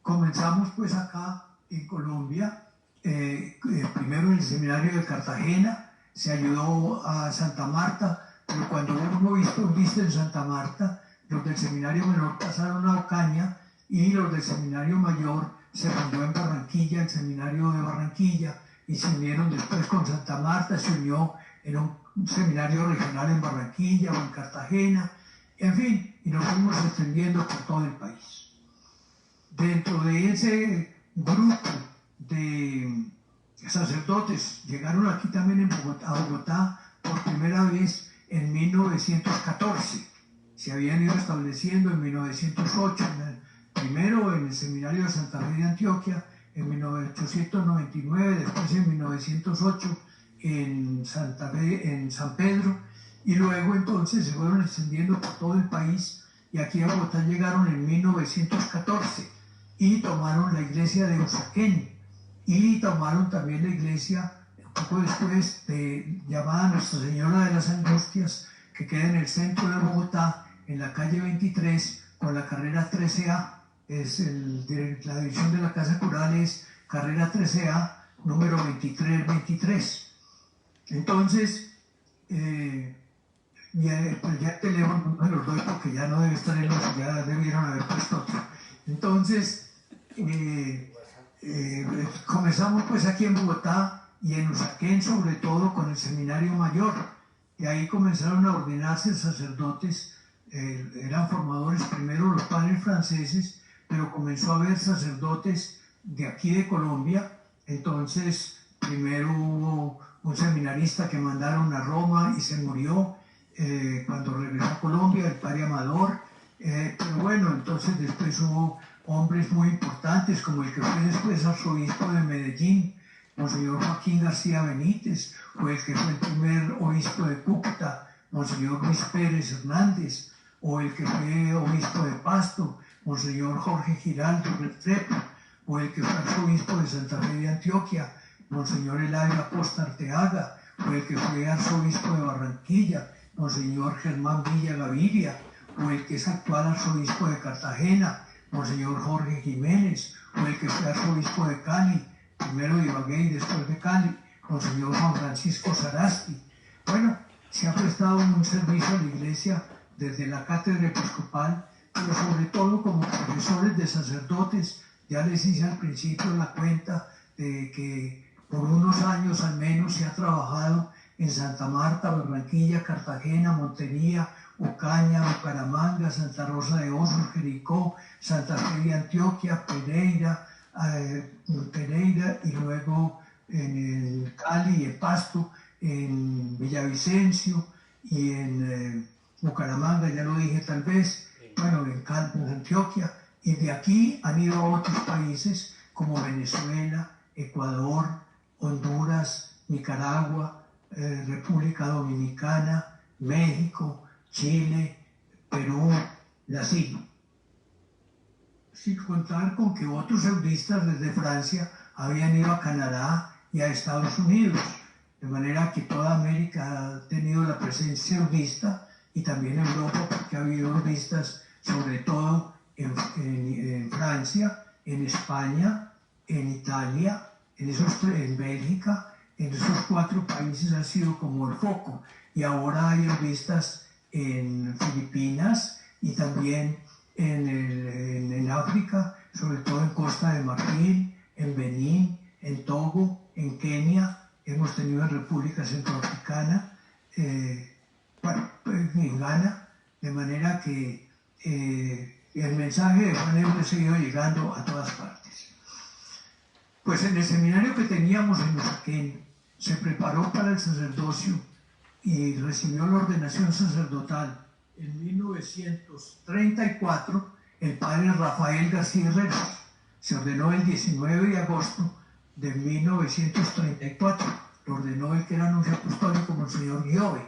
comenzamos pues acá en Colombia, primero en el seminario de Cartagena, se ayudó a Santa Marta, pero cuando hubo un obispo en Santa Marta, los del seminario menor pasaron a Ocaña y los del seminario mayor se fundó en Barranquilla, el seminario de Barranquilla, y se unieron después con Santa Marta, se unió en un seminario regional en Barranquilla o en Cartagena, en fin, y nos fuimos extendiendo por todo el país. Dentro de ese grupo de sacerdotes, llegaron aquí también a Bogotá por primera vez en 1914. Se habían ido estableciendo en 1908, primero en el seminario de Santa Fe de Antioquia, en 1899, después en 1908 en Santa Fe, en San Pedro, y luego entonces se fueron extendiendo por todo el país, y aquí a Bogotá llegaron en 1914 y tomaron la iglesia de Usaquén, y tomaron también la iglesia un poco después llamada Nuestra Señora de las Angustias, que queda en el centro de Bogotá, en la calle 23, con la carrera 13A. La dirección de la Casa Cural es carrera 13A, número 2323. Entonces, pues ya el teléfono no me lo doy porque ya no debe estar en los, ya debieron haber puesto otro. Entonces, comenzamos pues aquí en Bogotá y en Usaquén, sobre todo con el seminario mayor, y ahí comenzaron a ordenarse sacerdotes. Eran formadores primero los padres franceses, pero comenzó a haber sacerdotes de aquí de Colombia. Entonces primero hubo un seminarista que mandaron a Roma y se murió cuando regresó a Colombia, el padre Amador. Pero bueno, entonces después hubo hombres muy importantes, como el que fue después arzobispo de Medellín, Monseñor Joaquín García Benítez, o el que fue el primer obispo de Cúcuta, Monseñor Luis Pérez Hernández, o el que fue obispo de Pasto, Monseñor Jorge Giraldo Restrepo, o el que fue arzobispo de Santa Fe de Antioquia, Monseñor Eladio Acosta Arteaga, o el que fue arzobispo de Barranquilla, Monseñor Germán Villa Gaviria, o el que es actual arzobispo de Cartagena, Monseñor Jorge Jiménez, o el que fue arzobispo de Cali, primero de Ibagué y después de Cali, Monseñor Juan Francisco Sarasti. Bueno, se ha prestado un servicio a la Iglesia desde la cátedra episcopal, pero sobre todo como profesores de sacerdotes. Ya les hice al principio la cuenta de que por unos años al menos se ha trabajado en Santa Marta, Barranquilla, Cartagena, Montería, Ocaña, Bucaramanga, Santa Rosa de Osos, Jericó, Santa Fe de Antioquia, Pereira, y luego en el Cali y el Pasto, en Villavicencio y en Bucaramanga, ya lo dije tal vez, bueno, en Cali, en Antioquia, y de aquí han ido a otros países como Venezuela, Ecuador, Honduras, Nicaragua, República Dominicana, México, Chile, Perú, Brasil. Sin contar con que otros eudistas desde Francia habían ido a Canadá y a Estados Unidos, de manera que toda América ha tenido la presencia eudista, y también Europa, porque ha habido eudistas sobre todo en Francia, en España, en Italia, en Bélgica. En esos 4 países ha sido como el foco, y ahora hay eudistas en Filipinas y también en África, sobre todo en Costa de Marfil, en Benín, en Togo, en Kenia, hemos tenido en República Centroafricana, en Ghana, de manera que y el mensaje de Juan Eudes se iba llegando a todas partes. Pues en el seminario que teníamos en Usaquén, se preparó para el sacerdocio y recibió la ordenación sacerdotal en 1934 el padre Rafael García Herreros. Se ordenó el 19 de agosto de 1934. Lo ordenó el que era nuncio apostólico, Monseñor Giove.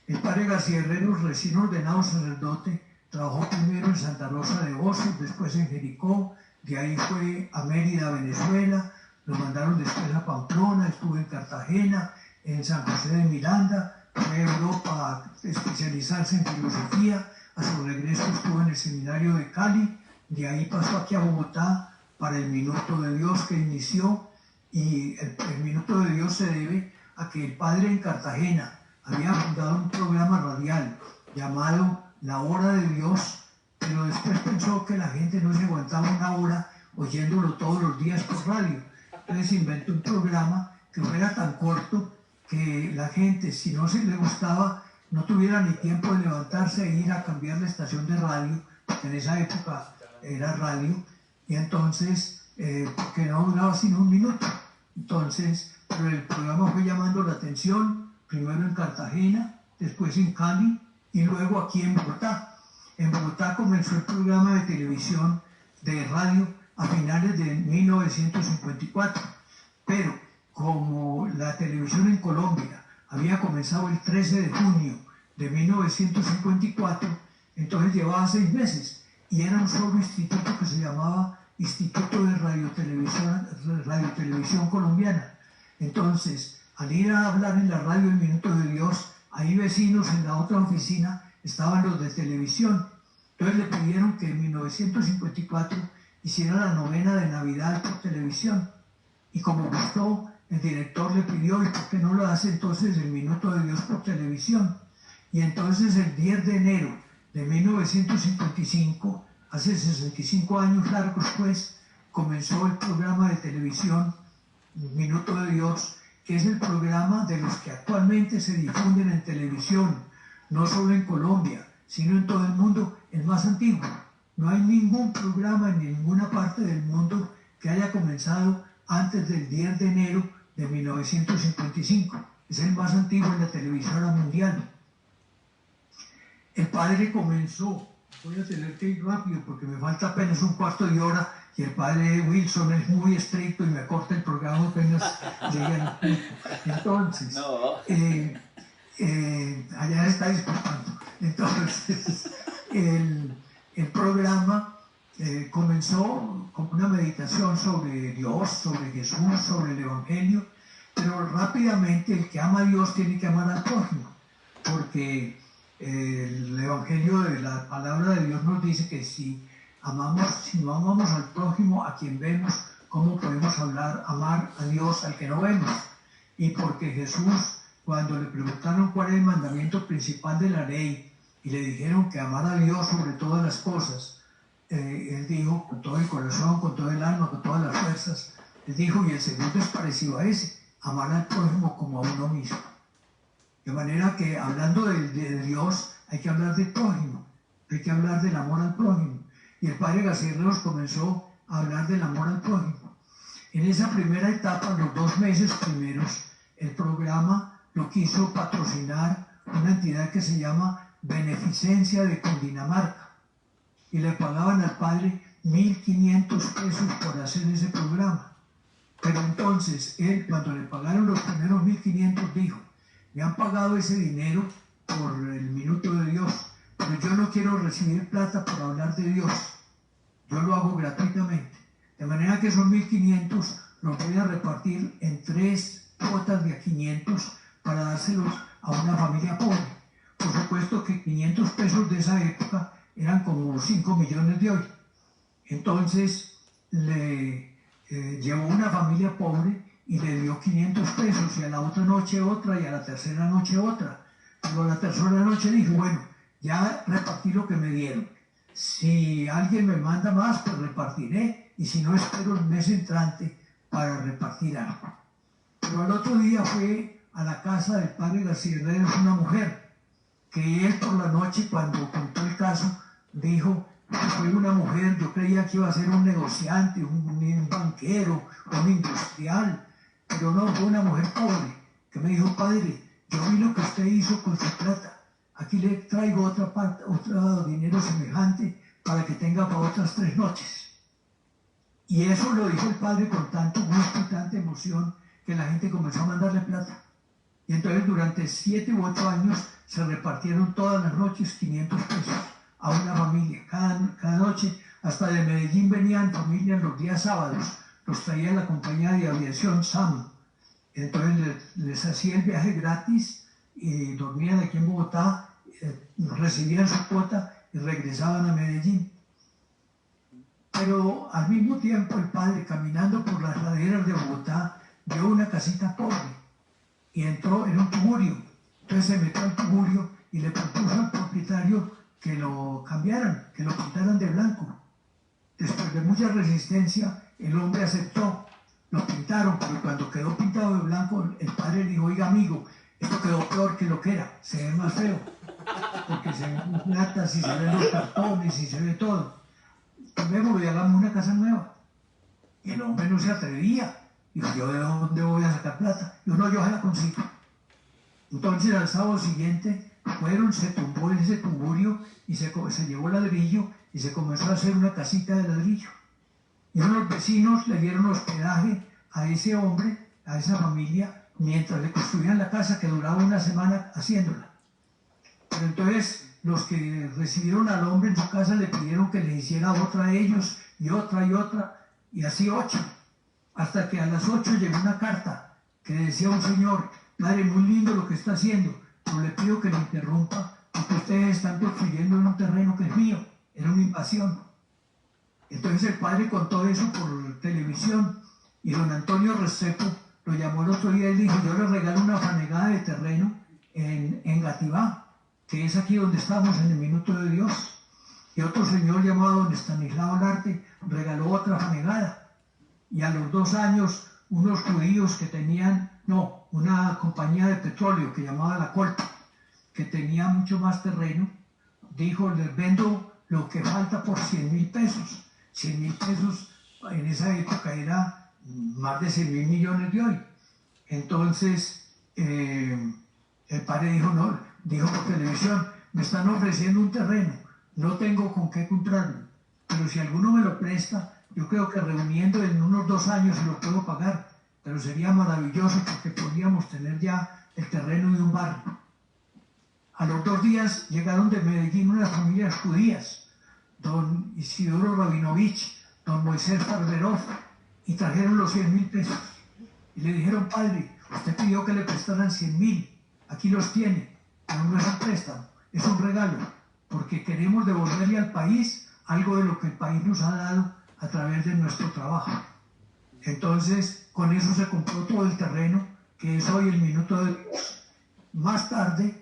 El padre García Herreros, recién ordenado sacerdote, trabajó primero en Santa Rosa de Osos, después en Jericó, de ahí fue a Mérida, Venezuela, lo mandaron después a Pamplona, estuvo en Cartagena, en San José de Miranda, fue a Europa a especializarse en filosofía, a su regreso estuvo en el seminario de Cali, de ahí pasó aquí a Bogotá para el Minuto de Dios que inició, y el Minuto de Dios se debe a que el padre en Cartagena había fundado un programa radial llamado La Hora de Dios, pero después pensó que la gente no se aguantaba una hora oyéndolo todos los días por radio. Entonces inventó un programa que fuera tan corto que la gente, si no se le gustaba, no tuviera ni tiempo de levantarse e ir a cambiar la estación de radio, porque en esa época era radio, y entonces, porque no duraba sino un minuto. Entonces, pero el programa fue llamando la atención, primero en Cartagena, después en Cali, y luego aquí en Bogotá. En Bogotá comenzó el programa de televisión de radio a finales de 1954, pero como la televisión en Colombia había comenzado el 13 de junio de 1954, entonces llevaba 6 meses y era un solo instituto que se llamaba Instituto de Radiotelevisión Colombiana. Entonces, al ir a hablar en la radio El Minuto de Dios, ahí vecinos en la otra oficina estaban los de televisión. Entonces le pidieron que en 1954 hiciera la novena de Navidad por televisión. Y como gustó, el director le pidió, ¿y por qué no lo hace entonces El Minuto de Dios por televisión? Y entonces el 10 de enero de 1955, hace 65 años largos pues, comenzó el programa de televisión Minuto de Dios, que es el programa de los que actualmente se difunden en televisión, no solo en Colombia, sino en todo el mundo, el más antiguo. No hay ningún programa en ninguna parte del mundo que haya comenzado antes del 10 de enero de 1955. Es el más antiguo en la televisora mundial. El padre comenzó, voy a tener que ir rápido porque me falta apenas un cuarto de hora y el padre Wilson es muy estricto y me corta el programa apenas llegue al punto. Entonces, allá está disculpando. Entonces, el programa comenzó con una meditación sobre Dios, sobre Jesús, sobre el Evangelio, pero rápidamente el que ama a Dios tiene que amar al prójimo, porque el Evangelio de la palabra de Dios nos dice que si no amamos al prójimo a quien vemos, ¿cómo podemos amar a Dios al que no vemos? Y porque Jesús, cuando le preguntaron cuál es el mandamiento principal de la ley y le dijeron que amara a Dios sobre todas las cosas, él dijo con todo el corazón, con todo el alma, con todas las fuerzas, él dijo, y el segundo es parecido a ese, amar al prójimo como a uno mismo. De manera que hablando de Dios hay que hablar del prójimo, hay que hablar del amor al prójimo. Y el padre García Herreros comenzó a hablar del amor al prójimo. En esa primera etapa, los 2 meses primeros, el programa lo quiso patrocinar una entidad que se llama Beneficencia de Cundinamarca. Y le pagaban al padre 1.500 pesos por hacer ese programa. Pero entonces él, cuando le pagaron los primeros 1.500, dijo, me han pagado ese dinero por el Minuto de Dios, pero yo no quiero recibir plata por hablar de Dios. Yo lo hago gratuitamente. De manera que esos 1.500 los voy a repartir en 3 cuotas de a 500 para dárselos a una familia pobre. Por supuesto que 500 pesos de esa época eran como 5 millones de hoy. Entonces le llevó una familia pobre y le dio 500 pesos, y a la otra noche otra, y a la tercera noche otra. Pero a la tercera noche dijo, bueno, ya repartí lo que me dieron. Si alguien me manda más, pues repartiré, y si no, espero el mes entrante para repartir algo. Pero al otro día fue a la casa del padre García Herreros una mujer, que él por la noche, cuando contó el caso, dijo, Fue una mujer, yo creía que iba a ser un negociante, un banquero, un industrial, pero no, fue una mujer pobre que me dijo, padre, yo vi lo que usted hizo con su plata, aquí le traigo otra parte, otro dinero semejante para que tenga para otras 3 noches. Y eso lo dijo el padre con tanto gusto y tanta emoción que la gente comenzó a mandarle plata. Y entonces durante 7 u 8 años se repartieron todas las noches 500 pesos a una familia, cada noche. Hasta de Medellín venían familias los días sábados, los traía la compañía de aviación SAM. Entonces les hacía el viaje gratis y dormían aquí en Bogotá, recibían su cuota y regresaban a Medellín. Pero al mismo tiempo el padre, caminando por las laderas de Bogotá, vio una casita pobre y entró en un tugurio. Entonces se metió al tugurio y le propuso al propietario que lo cambiaran, que lo pintaran de blanco. Después de mucha resistencia, el hombre aceptó, lo pintaron, pero cuando quedó pintado de blanco, el padre dijo, oiga amigo, esto quedó peor que lo que era, se ve más feo, porque se ven latas y se ven los cartones y se ve todo. Luego y hagamos una casa nueva. Y el hombre no se atrevía. Dijo, ¿yo de dónde voy a sacar plata? Yo no, yo se la consigo. Entonces al sábado siguiente fueron, se tumbó ese tugurio y se llevó ladrillo y se comenzó a hacer una casita de ladrillo. Y unos vecinos le dieron hospedaje a ese hombre, a esa familia, mientras le construían la casa que duraba una semana haciéndola. Pero entonces los que recibieron al hombre en su casa le pidieron que le hiciera otra a ellos y otra, y así 8. Hasta que a las 8 llegó una carta que decía un señor, padre, muy lindo lo que está haciendo, pero le pido que lo interrumpa porque ustedes están construyendo en un terreno que es mío, era una invasión. Entonces el padre contó eso por televisión y don Antonio Restrepo lo llamó el otro día y dijo, yo le regalo una fanegada de terreno en Gativá, que es aquí donde estamos en el Minuto de Dios. Y otro señor llamado don Estanislao Larte regaló otra fanegada. Y a los 2 años, unos judíos que tenían, una compañía de petróleo que llamaba La Colta, que tenía mucho más terreno, dijo, les vendo lo que falta por 100.000 pesos. 100.000 pesos en esa época era más de 100.000 millones de hoy. Entonces, el padre dijo, dijo por televisión, me están ofreciendo un terreno, no tengo con qué comprarlo, pero si alguno me lo presta, yo creo que reuniendo en unos 2 años se lo puedo pagar, pero sería maravilloso porque podríamos tener ya el terreno de un barrio. A los 2 días llegaron de Medellín unas familias judías, don Isidoro Rabinovich, don Moisés Barberov, y trajeron los 100.000 pesos. Y le dijeron, padre, usted pidió que le prestaran 100.000, aquí los tiene. Pero no es un préstamo, es un regalo, porque queremos devolverle al país algo de lo que el país nos ha dado a través de nuestro trabajo. Entonces, con eso se compró todo el terreno, que es hoy el Minuto de Dios. Más tarde,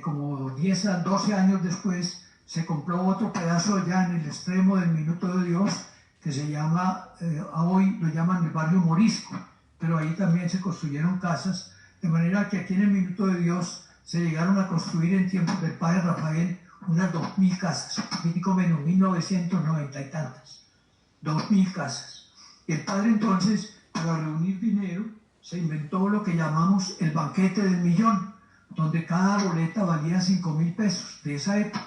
como 10 a 12 años después, se compró otro pedazo allá en el extremo del Minuto de Dios, que se llama, hoy lo llaman el barrio Morisco, pero ahí también se construyeron casas, de manera que aquí en el Minuto de Dios se llegaron a construir en tiempos del padre Rafael unas 2.000 casas, poquitico menos, 1990 y tantas, 2.000 casas. Y el padre entonces, para reunir dinero, se inventó lo que llamamos el banquete del millón, donde cada boleta valía 5.000 pesos de esa época,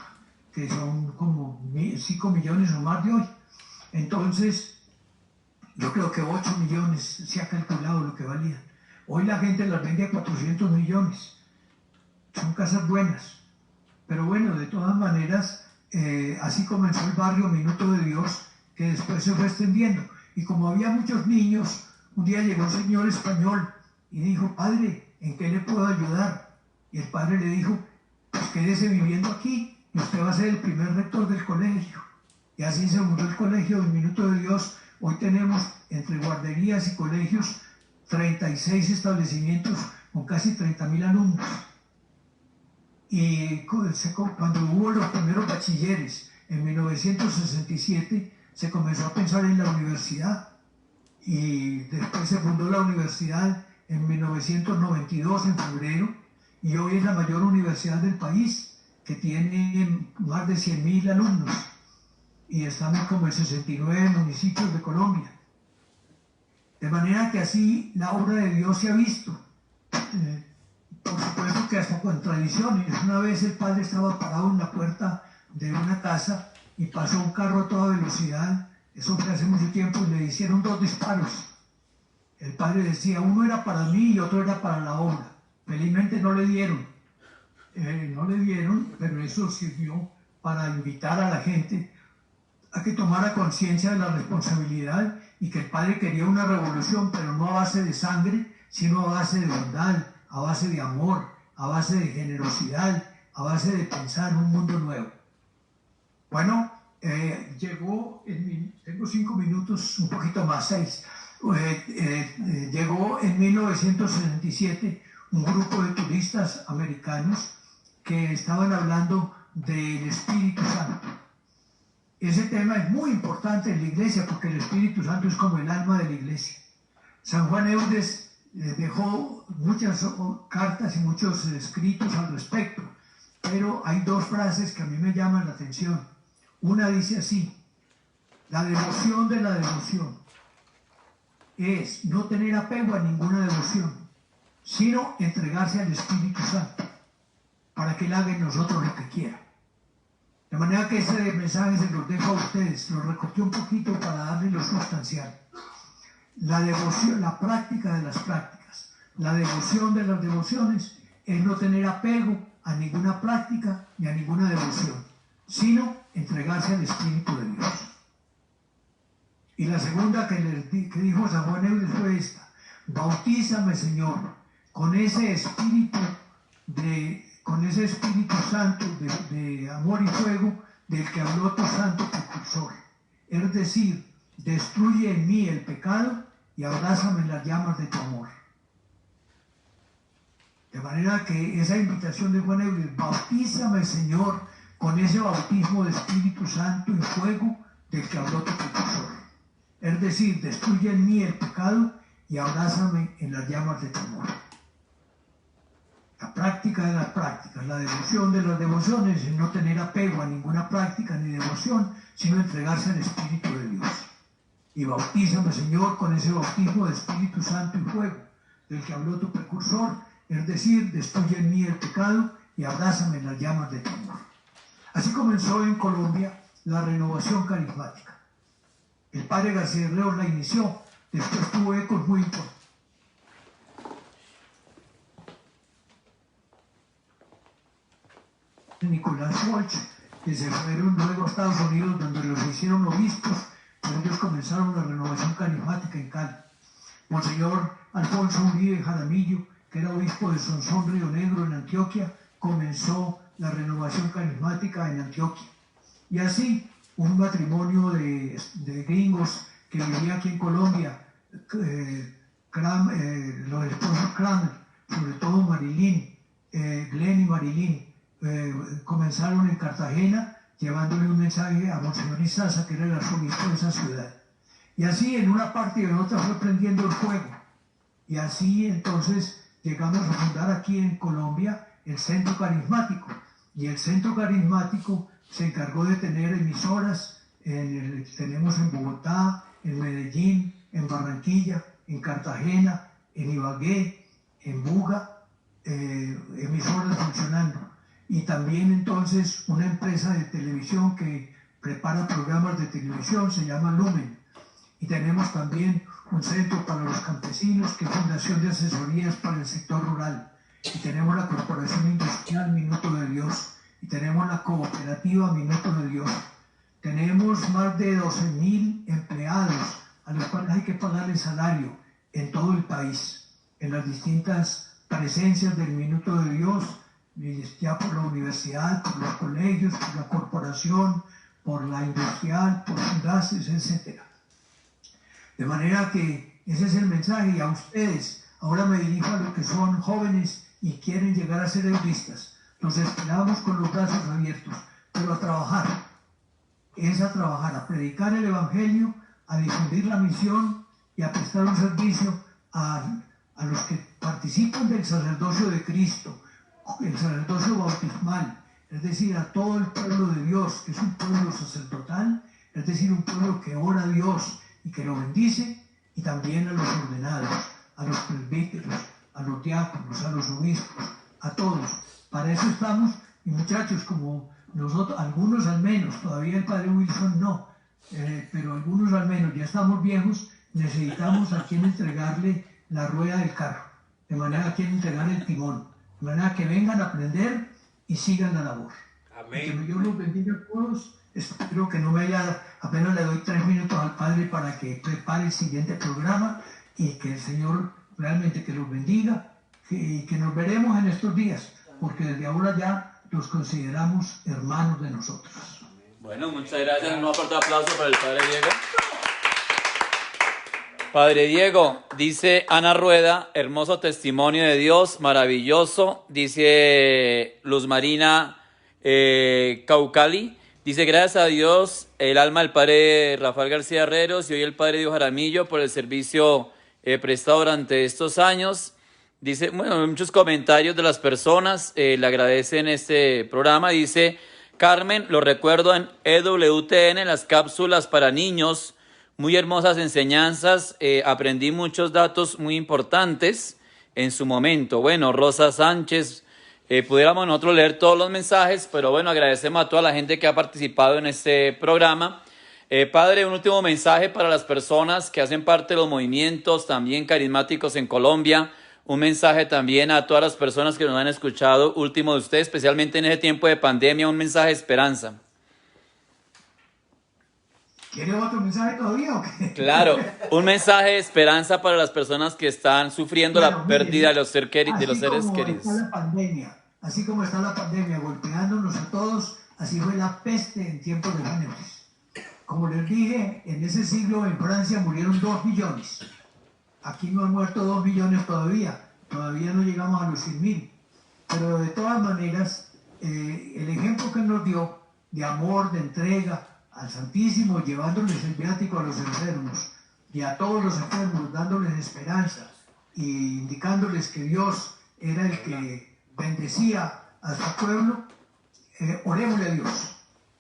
que son como 5 millones o más de hoy. Entonces, yo creo que 8 millones se ha calculado lo que valía. Hoy la gente las vende a 400 millones. Son casas buenas. Pero bueno, de todas maneras, así comenzó el barrio Minuto de Dios, que después se fue extendiendo. Y como había muchos niños, un día llegó un señor español y dijo, padre, ¿en qué le puedo ayudar? Y el padre le dijo, pues quédese viviendo aquí y usted va a ser el primer rector del colegio. Y así se fundó el colegio del Minuto de Dios. Hoy tenemos, entre guarderías y colegios, 36 establecimientos con casi 30.000 alumnos. Y cuando hubo los primeros bachilleres, en 1967, se comenzó a pensar en la universidad. Y después se fundó la universidad en 1992, en febrero, y hoy es la mayor universidad del país, que tiene más de 100.000 alumnos. y estamos como en 69 municipios de Colombia. De manera que así la obra de Dios se ha visto. Por supuesto que hasta con tradiciones. Una vez el padre estaba parado en la puerta de una casa y pasó un carro a toda velocidad. Eso fue hace mucho tiempo y le hicieron 2 disparos. El padre decía, uno era para mí y otro era para la obra. Felizmente no le dieron. Pero eso sirvió para invitar a la gente a que tomara conciencia de la responsabilidad y que el padre quería una revolución, pero no a base de sangre, sino a base de bondad, a base de amor, a base de generosidad, a base de pensar un mundo nuevo. Bueno, tengo 5 minutos, un poquito más, 6. Llegó en 1967 un grupo de turistas americanos que estaban hablando del Espíritu Santo. Ese tema es muy importante en la iglesia porque el Espíritu Santo es como el alma de la iglesia. San Juan Eudes dejó muchas cartas y muchos escritos al respecto, pero hay 2 frases que a mí me llaman la atención. Una dice así: la devoción de la devoción es no tener apego a ninguna devoción, sino entregarse al Espíritu Santo para que Él haga en nosotros lo que quiera. De manera que ese mensaje se los dejo a ustedes, lo recorté un poquito para darle lo sustancial. La devoción, la práctica de las prácticas, la devoción de las devociones es no tener apego a ninguna práctica ni a ninguna devoción, sino entregarse al Espíritu de Dios. Y la segunda que dijo San Juan Eudes fue esta: bautízame, Señor, con ese Espíritu Santo de amor y fuego del que habló tu santo precursor. Es decir, destruye en mí el pecado y abrázame en las llamas de tu amor. De manera que esa invitación de Juan Eudes, bautízame, Señor, con ese bautismo de Espíritu Santo y fuego del que habló tu precursor. Es decir, destruye en mí el pecado y abrázame en las llamas de tu amor. La práctica de las prácticas, la devoción de las devociones es no tener apego a ninguna práctica ni devoción, sino entregarse al Espíritu de Dios. Y bautízame, Señor, con ese bautismo de Espíritu Santo y fuego del que habló tu precursor, es decir, destruye en mí el pecado y abrázame en las llamas de tu amor. Así comenzó en Colombia la renovación carismática. El padre García Herreros la inició, después tuvo ecos muy importantes. Nicolás Walsh, que se fueron luego a Estados Unidos, donde los hicieron obispos, pero ellos comenzaron la renovación carismática en Cali. Monseñor Alfonso Uribe Jaramillo, que era obispo de Sonsón, Río Negro, en Antioquia, comenzó la renovación carismática en Antioquia. Y así, un matrimonio de gringos que vivía aquí en Colombia, los esposos Kramer, sobre todo Marilyn, Glenn y Marilyn, comenzaron en Cartagena llevándole un mensaje a Monseñor Izaza, que era el arzobispo de esa ciudad. Y así en una parte y en otra fue prendiendo el fuego. Y así entonces llegamos a fundar aquí en Colombia el Centro Carismático. Y el Centro Carismático se encargó de tener emisoras, tenemos en Bogotá, en Medellín, en Barranquilla, en Cartagena, en Ibagué, en Buga, emisoras funcionando. Y también entonces una empresa de televisión que prepara programas de televisión, se llama Lumen. Y tenemos también un centro para los campesinos, que es Fundación de Asesorías para el Sector Rural. Y tenemos la Corporación Industrial Minuto de Dios. Y tenemos la Cooperativa Minuto de Dios. Tenemos más de 12.000 empleados a los cuales hay que pagarle salario en todo el país, en las distintas presencias del Minuto de Dios, ya por la universidad, por los colegios, por la corporación, por la industrial, por Fundaces, etc. De manera que ese es el mensaje. Y a ustedes, ahora me dirijo a los que son jóvenes y quieren llegar a ser eudistas. Los esperamos con los brazos abiertos, pero a trabajar. Es a trabajar, a predicar el Evangelio, a difundir la misión y a prestar un servicio a los que participan del sacerdocio de Cristo, el sacerdocio bautismal, es decir, a todo el pueblo de Dios, que es un pueblo sacerdotal, es decir, un pueblo que ora a Dios y que lo bendice, y también a los ordenados, a los presbíteros, a los diáconos, a los obispos, a todos. Para eso estamos, y muchachos, como nosotros, algunos al menos, todavía el padre Wilson no, pero algunos al menos, ya estamos viejos, necesitamos a quien entregarle la rueda del carro, de manera a quien entregar el timón, de manera que vengan a aprender y sigan la labor. Amén. Que Dios los bendiga a todos. Espero que no me haya, apenas le doy 3 minutos al Padre para que prepare el siguiente programa, y que el Señor realmente que los bendiga, y que nos veremos en estos días, porque desde ahora ya los consideramos hermanos de nosotros. Bueno, muchas gracias. Un fuerte aplauso para el Padre Diego. Padre Diego, dice Ana Rueda, hermoso testimonio de Dios, maravilloso. Dice Luz Marina Caucali, dice gracias a Dios, el alma del Padre Rafael García Herreros y hoy el Padre Diego Jaramillo por el servicio prestado durante estos años. Dice, bueno, muchos comentarios de las personas le agradecen este programa. Dice Carmen, lo recuerdo en EWTN, las cápsulas para niños, muy hermosas enseñanzas, aprendí muchos datos muy importantes en su momento. Bueno, Rosa Sánchez, pudiéramos nosotros leer todos los mensajes, pero bueno, agradecemos a toda la gente que ha participado en este programa. Padre, un último mensaje para las personas que hacen parte de los movimientos también carismáticos en Colombia. Un mensaje también a todas las personas que nos han escuchado, último de usted, especialmente en ese tiempo de pandemia, un mensaje de esperanza. ¿Quiere otro mensaje todavía o qué? Claro, un mensaje de esperanza para las personas que están sufriendo la pérdida de los seres queridos. Así como está la pandemia golpeándonos a todos, así fue la peste en tiempos de fúnebres. Como les dije, en ese siglo en Francia murieron 2 millones. Aquí no han muerto 2 millones todavía no llegamos a los 100.000. Pero de todas maneras, el ejemplo que nos dio de amor, de entrega al Santísimo, llevándoles el viático a los enfermos y a todos los enfermos, dándoles esperanza y indicándoles que Dios era el que bendecía a su pueblo, orémosle a Dios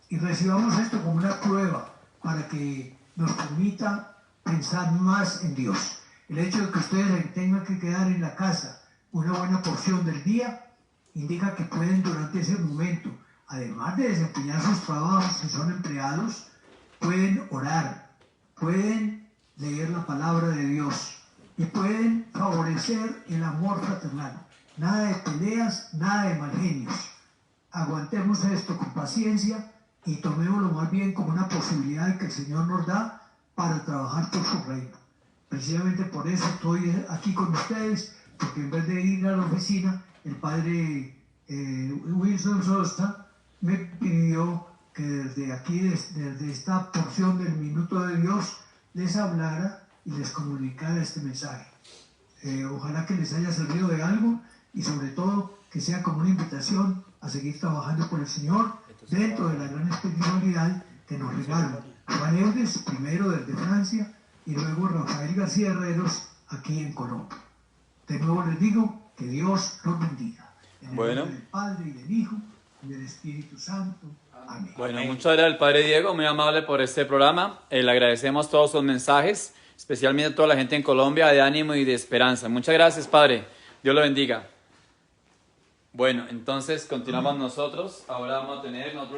y recibamos esto como una prueba para que nos permita pensar más en Dios. El hecho de que ustedes tengan que quedar en la casa una buena porción del día indica que pueden durante ese momento, además de desempeñar sus trabajos si son empleados, pueden orar, pueden leer la palabra de Dios y pueden favorecer el amor fraternal. Nada de peleas, nada de mal genios. Aguantemos esto con paciencia y tomémoslo más bien como una posibilidad que el Señor nos da para trabajar por su reino. Precisamente por eso estoy aquí con ustedes, porque en vez de ir a la oficina, el padre Wilson Sosta me pidió que desde aquí, desde esta porción del Minuto de Dios, les hablara y les comunicara este mensaje. Ojalá que les haya servido de algo y sobre todo que sea como una invitación a seguir trabajando por el Señor dentro de la gran espiritualidad que nos regalan Juan Eudes, primero desde Francia, y luego Rafael García Herreros aquí en Colombia. De nuevo les digo que Dios los bendiga. En el nombre del Padre y del Hijo y del Espíritu Santo. Amén. Bueno, muchas gracias al Padre Diego, muy amable por este programa. Le agradecemos todos sus mensajes, especialmente a toda la gente en Colombia, de ánimo y de esperanza. Muchas gracias, Padre. Dios lo bendiga. Bueno, entonces continuamos nosotros. Ahora vamos a tener nosotros